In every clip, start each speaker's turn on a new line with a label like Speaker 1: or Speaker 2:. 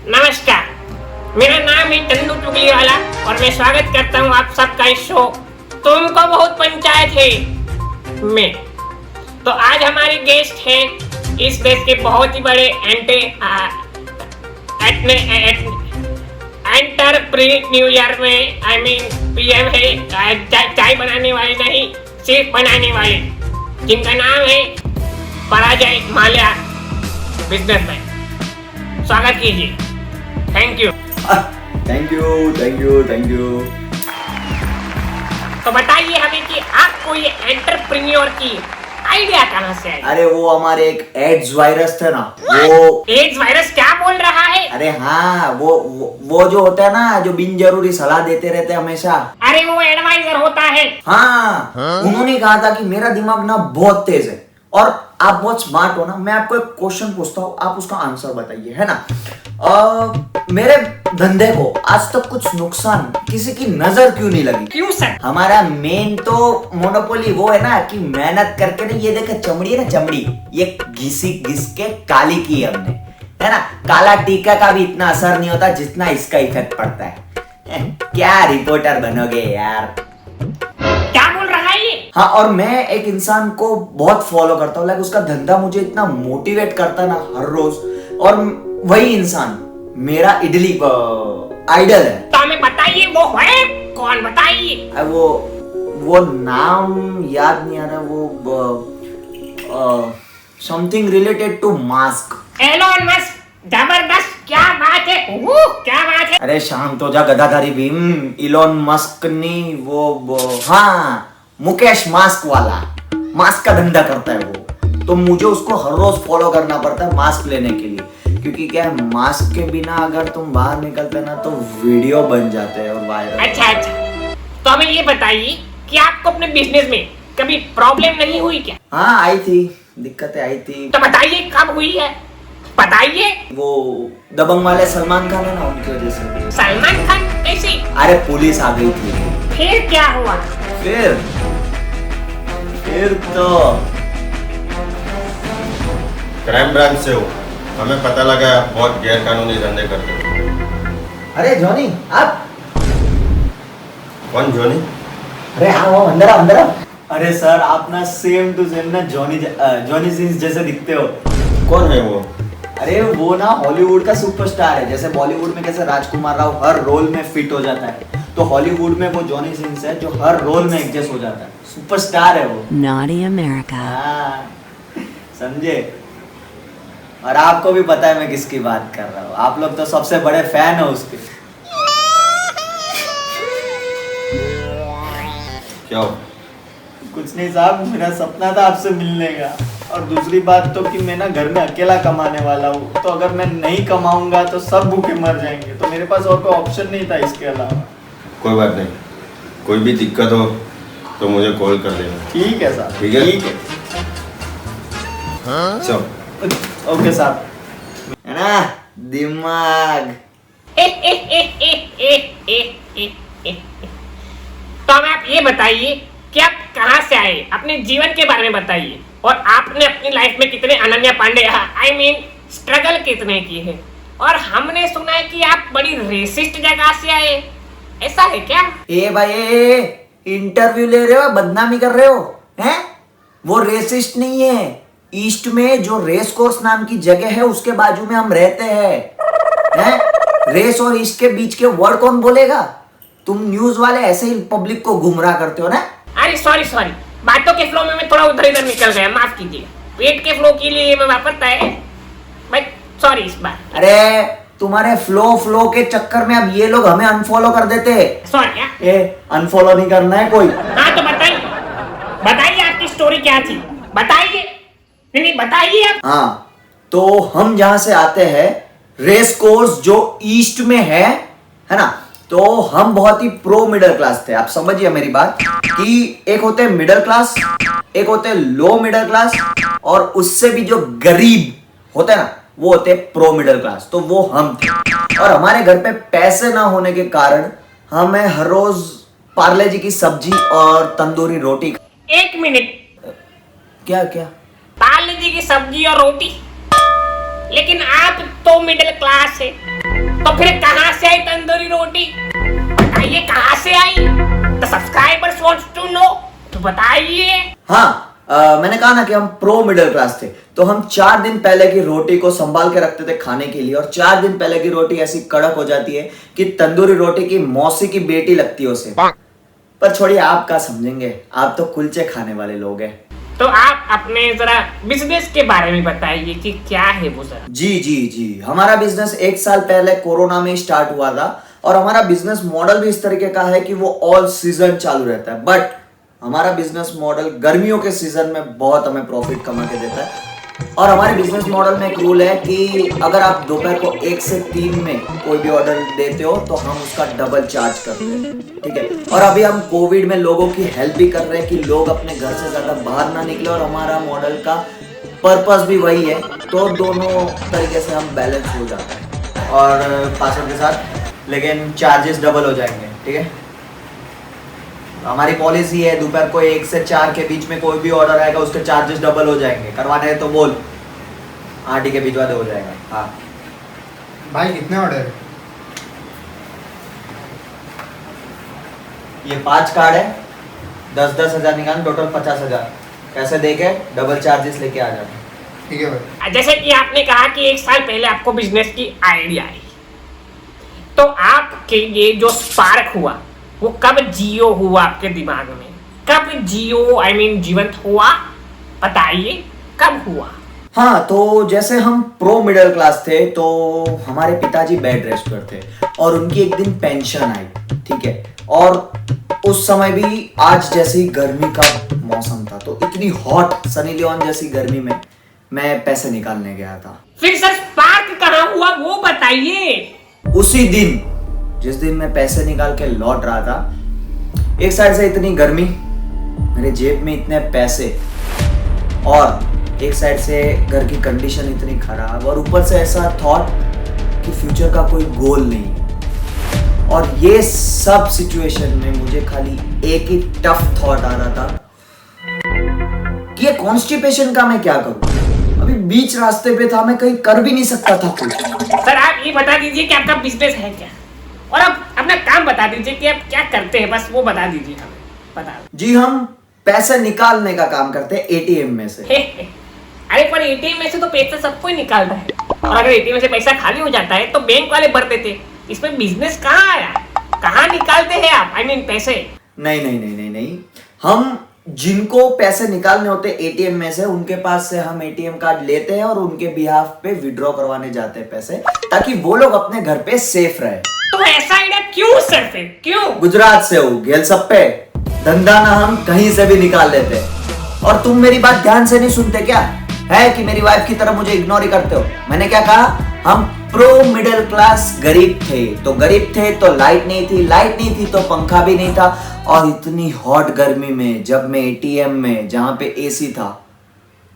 Speaker 1: नमस्कार, मेरा नाम है चंदू चुगलीवाला और मैं स्वागत करता हूँ आप सबका इस शो तुमको बहुत पंचायत है में। तो आज हमारे गेस्ट हैं इस देश के बहुत ही बड़े एंटरप्रेन्योर में पीएम है, चाय बनाने वाले नहीं सिर्फ बनाने वाले, जिनका नाम है पराजय माल्या बिजनेसमैन। स्वागत कीजिए। Thank you.
Speaker 2: Thank you.
Speaker 1: तो बताइए हमें कि आपको ये एंटरप्रेन्योर की आइडिया कहाँ से आई?
Speaker 2: अरे वो हमारे एक एड्स वायरस थे ना, वो
Speaker 1: एड्स वायरस क्या बोल रहा है?
Speaker 2: अरे हाँ, वो जो होता है ना, जो बिन जरूरी सलाह देते रहते हैं हमेशा।
Speaker 1: अरे वो एडवाइजर होता है।
Speaker 2: हाँ, उन्होंने कहा था कि मेरा दिमाग ना बहुत तेज है और आप बहुत स्मार्ट हो ना, मैं आपको एक क्वेश्चन पूछता हूँ, आप उसका आंसर बताइए, है ना। मेरे धंधे को आज तक कुछ नुकसान किसी की नजर क्यों नहीं लगी?
Speaker 1: क्यों सर?
Speaker 2: हमारा मेन तो मोनोपोली वो है ना कि मेहनत करके ना, ये देखे चमड़ी है ना, चमड़ी ये घिस के काली की है हमने, है ना। काला टीका का भी इतना असर नहीं होता जितना इसका इफेक्ट पड़ता है। क्या रिपोर्टर बनोगे यार।
Speaker 1: क्या बोल रहा है ये?
Speaker 2: हाँ, और मैं एक इंसान को बहुत फॉलो करता हूँ, लाइक उसका धंधा मुझे इतना मोटिवेट करता है ना हर रोज, और वही इंसान मेरा इडली आइडल है।
Speaker 1: तो हमें बताइए वो है कौन, बताइए।
Speaker 2: वो नाम याद नहीं आ रहा, वो something related to mask.
Speaker 1: Elon Musk. जबरदस्त, क्या बात है, क्या बात है।
Speaker 2: अरे शांत हो जा गधाधारी भीम। इलोन मस्क नहीं, वो हाँ, मुकेश मास्क वाला, मास्क का धंधा करता है वो। तो मुझे उसको हर रोज फॉलो करना पड़ता है मास्क लेने के लिए, क्योंकि क्या है, मास्क के बिना अगर तुम बाहर निकलते ना तो वीडियो बन जाते हैं और वायरल।
Speaker 1: अच्छा, तो हमें ये बताइए कि आपको अपने बिजनेस में कभी प्रॉब्लम नहीं हुई क्या?
Speaker 2: हाँ, आई थी, दिक्कतें आई थी।
Speaker 1: तो बताइए कब हुई है, बताइए।
Speaker 2: वो दबंग वाले सलमान खान है ना, उनकी वजह से।
Speaker 1: सलमान खान कैसे?
Speaker 2: अरे पुलिस आ गई थी।
Speaker 1: फिर क्या हुआ?
Speaker 2: फिर तो
Speaker 3: क्राइम ब्रांच से हो, हमें पता लगा आप बहुत गैर कानूनी धंधे करते हो।
Speaker 2: अरे जॉनी, आप
Speaker 3: कौन जॉनी?
Speaker 2: अरे हाँ, वो अंदर आओ, अंदर आओ। अरे सर, आप ना सेम टू सेम ना जॉनी सिंस जैसे दिखते हो।
Speaker 3: कौन है वो?
Speaker 2: अरे वो ना हॉलीवुड का सुपरस्टार है। जैसे बॉलीवुड में कैसे राजकुमार राव हर रोल में फिट हो जाता है, तो हॉलीवुड में वो जॉनी सिंस है जो हर रोल में एडजस्ट हो जाता है। सुपरस्टार है वो।
Speaker 4: Naughty America.
Speaker 2: हाँ, समझे। और आपको भी पता है मैं किसकी बात कर रहा हूँ, आप लोग तो सबसे बड़े फैन हो उसके।
Speaker 3: क्या हो?
Speaker 2: कुछ नहीं साहब, मेरा सपना था आपसे मिलने का, और दूसरी बात तो कि मैं ना घर में अकेला कमाने वाला हूँ, तो अगर मैं नहीं कमाऊंगा तो सब भूखे मर जाएंगे, तो मेरे पास और कोई ऑप्शन नहीं था इसके अलावा।
Speaker 3: कोई बात नहीं, कोई भी दिक्कत हो तो मुझे कॉल कर देना।
Speaker 2: ठीक है साहब,
Speaker 3: ठीक है?
Speaker 2: ठीक है।
Speaker 3: चलो।
Speaker 2: ओके साहब, है ना दिमाग।
Speaker 1: तो हमें आप ये बताइए कि आप कहाँ से आए, अपने जीवन के बारे में बताइए, और आपने अपनी लाइफ में कितने अनन्या पांडे स्ट्रगल कितने किए हैं। और हमने सुना है कि आप बड़ी रेसिस्ट जगह से आए, ऐसा है क्या?
Speaker 2: ए भाई, इंटरव्यू ले रहे हो, बदनामी कर रहे हो हैं? वो रेसिस्ट नहीं है। ईस्ट में जो रेस कोर्स नाम की जगह है उसके बाजू में हम रहते हैं। रेस और ईस्ट के बीच के वर्ड कौन बोलेगा? तुम न्यूज वाले ऐसे ही पब्लिक को गुमराह करते हो ना।
Speaker 1: अरे सॉरी, बातों के फ्लो में मैं थोड़ा उधर इधर निकल गया, माफ कीजिए। पेट के फ्लो के लिए मैं वापरता है भाई, सॉरी इस बार।
Speaker 2: अरे तुम्हारे फ्लो के चक्कर में अब ये लोग हमें अनफॉलो कर देते हैं।
Speaker 1: सॉरी।
Speaker 2: अनफॉलो नहीं करना है कोई।
Speaker 1: हाँ तो बताइए आपकी स्टोरी क्या थी, बताइए। नहीं बताइए आप।
Speaker 2: हाँ, तो हम जहां से आते हैं, रेस कोर्स जो ईस्ट में है ना, तो हम बहुत ही प्रो मिडिल क्लास थे। आप समझिए मेरी बात कि एक होते हैं मिडिल क्लास, एक होते हैं लो मिडिल क्लास, और उससे भी जो गरीब होते हैं ना, वो होते हैं प्रो मिडिल क्लास। तो वो हम थे, और हमारे घर पे पैसे ना होने के कारण हमें हर रोज पार्ले जी की सब्जी और तंदूरी रोटी।
Speaker 1: एक मिनट,
Speaker 2: क्या
Speaker 1: पार्ले जी की सब्जी और रोटी, लेकिन आप तो मिडिल क्लास है। तो फिर कहाँ से आई तंदूरी रोटी? बताइए कहाँ से आई? The subscribers wants to know, तो बताइए।
Speaker 2: हाँ, मैंने कहा ना कि हम प्रो मिडिल क्लास थे, तो हम 4 दिन पहले की रोटी को संभाल के रखते थे खाने के लिए, और 4 दिन पहले की रोटी ऐसी कड़क हो जाती है कि तंदूरी रोटी की मौसी की बेटी लगती है उसे। पर छोड़िए, आप क्या समझेंगे, आप तो कुलचे खाने वाले लोग हैं।
Speaker 1: तो आप अपने जरा बिजनेस के बारे में बताइए कि क्या है वो जरा।
Speaker 2: जी, हमारा बिजनेस 1 साल पहले कोरोना में स्टार्ट हुआ था, और हमारा बिजनेस मॉडल भी इस तरीके का है कि वो ऑल सीजन चालू रहता है। बट हमारा बिजनेस मॉडल गर्मियों के सीजन में बहुत हमें प्रॉफिट कमा के देता है। और हमारे बिजनेस मॉडल में एक रूल है कि अगर आप दोपहर को 1 से 3 में कोई भी ऑर्डर देते हो तो हम उसका डबल चार्ज करते हैं, ठीक है। और अभी हम कोविड में लोगों की हेल्प भी कर रहे हैं कि लोग अपने घर से ज्यादा बाहर ना निकले, और हमारा मॉडल का पर्पस भी वही है। तो दोनों तरीके से हम बैलेंस हो जाते हैं, और पासवर्ड के साथ, लेकिन चार्जेस डबल हो जाएंगे, ठीक है। हमारी पॉलिसी है, दोपहर को 1 से 4 के बीच में कोई भी ऑर्डर आएगा उसके चार्जेस डबल हो जाएंगे। करवाने हैं तो बोल, हाँ ठीक है, भिजवा दे, हो जाएगा। हाँ
Speaker 4: भाई कितने ऑर्डर है?
Speaker 2: ये 5 कार्ड है, 10-10 हजार निकाल, टोटल 50,000। कैसे देके डबल चार्जेस लेके आ जाते।
Speaker 4: ठीक है भाई।
Speaker 1: जैसे कि आपने कहा कि 1 साल पहले आपको बिजनेस की आइडिया आई, तो आपके ये जो स्पार्क हुआ वो कब जियो हुआ आपके दिमाग में? कब जियो आई मीन जीवंत हुआ? बताइए कब हुआ?
Speaker 2: हाँ, तो जैसे हम प्रो मिडिल क्लास थे, तो हमारे पिताजी बेड रेस्ट पर थे, और उनकी एक दिन पेंशन आई, ठीक है। और उस समय भी आज जैसी गर्मी का मौसम था, तो इतनी हॉट सनी लियोन जैसी गर्मी में मैं पैसे निकालने गया था।
Speaker 1: फिर सर स्पार्क कहाँ हुआ वो बताइए।
Speaker 2: उसी दिन, जिस दिन मैं पैसे निकाल के लौट रहा था, एक साइड से इतनी गर्मी, मेरे जेब में इतने पैसे, और एक साइड से घर की कंडीशन इतनी खराब, और ऊपर से ऐसा थॉट कि फ्यूचर का कोई गोल नहीं। और ये सब सिचुएशन में मुझे खाली एक ही टफ थॉट आ रहा था कि ये कॉन्स्टिपेशन का मैं क्या करूं। अभी बीच रास्ते पे था, मैं कहीं कर भी नहीं सकता था कुछ।
Speaker 1: सर आप ये बता दीजिए कि आपका बिजनेस है क्या, और आप अपना काम बता दीजिए कि आप क्या करते हैं, बस वो बता दीजिए हमें। बता
Speaker 2: जी, हम पैसे निकालने का काम करते हैं एटीएम में से।
Speaker 1: अरे पर एटीएम में से तो पैसा सबको ही निकालता है, और अगर एटीएम में से पैसा खाली हो जाता है तो बैंक वाले भर देते। इसमें बिजनेस कहाँ आया? कहाँ निकालते हैं आप आई मीन पैसे?
Speaker 2: नहीं, हम जिनको पैसे निकालने होते एटीएम में से, उनके पास से हम एटीएम कार्ड लेते हैं और उनके बिहाफ पे विड्रॉ करवाने जाते हैं पैसे, ताकि वो लोग अपने घर पे सेफ रहे।
Speaker 1: तो ऐसा आइडिया क्यों सर? फिर क्यों?
Speaker 2: गुजरात से हो, गेल सप्पे, धंधा ना हम कहीं से भी निकाल लेते। और तुम मेरी बात ध्यान से नहीं सुनते क्या? है कि मेरी वाइफ की तरह मुझे इग्नोर ही करते हो? मैंने क्या कहा? हम प्रो मिडिल क्लास गरीब थे, तो गरीब थे तो लाइट नहीं थी तो पंखा भी नहीं था। और इतनी हॉट गर्मी में जब मैं एटीएम में, जहां पे एसी था,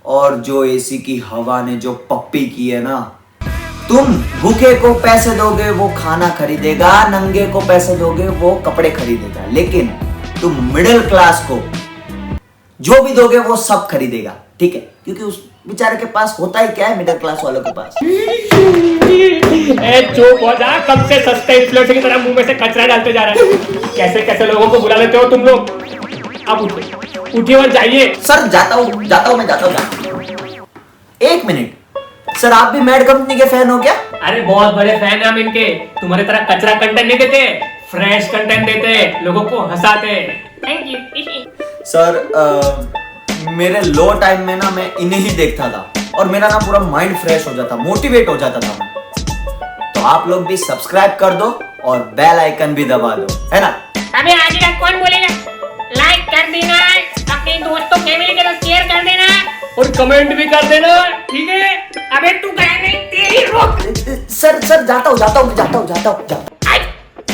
Speaker 2: और जो एसी की हवा ने जो पप्पी की है ना, तुम भूखे को पैसे दोगे वो खाना खरीदेगा, नंगे को पैसे दोगे वो कपड़े खरीदेगा, लेकिन तुम मिडिल क्लास को जो भी दोगे वो सब खरीदेगा, ठीक है? क्योंकि उस बेचारे के पास होता ही क्या है, मिडिल क्लास वालों के पास।
Speaker 1: चुप हो जा, कब से सस्ते इन्फ्लुएंसर की तरह मुंह में से कचरा डालते जा रहे हैं। कैसे कैसे लोगों को बुला लेते हो तुम लोग। अब उठिए और जाइए।
Speaker 2: सर जाता हूँ। 1 मिनट सर, आप भी मैड कंपनी के फैन हो क्या?
Speaker 1: अरे बहुत बड़े फैन हैं हम इनके। तुम्हारी तरह कचरा कंटेंट नहीं देते, फ्रेश कंटेंट देते, लोगों को हंसाते। थैंक यू
Speaker 2: सर मेरे लो टाइम में ना मैं इन्हें ही देखता था, और मेरा ना पूरा माइंड फ्रेश हो जाता, मोटिवेट हो जाता था मैं। तो आप लोग भी सब्सक्राइब कर दो और बेल आइकन भी दबा दो, है ना?
Speaker 1: अबे आगे का कौन बोलेगा? लाइक कर देना, अपने दोस्तों फैमिली के साथ शेयर कर देना, और कमेंट भी कर देना, ठीक है? अबे तू गया नहीं, तेरी रोक।
Speaker 2: सर जाता हूँ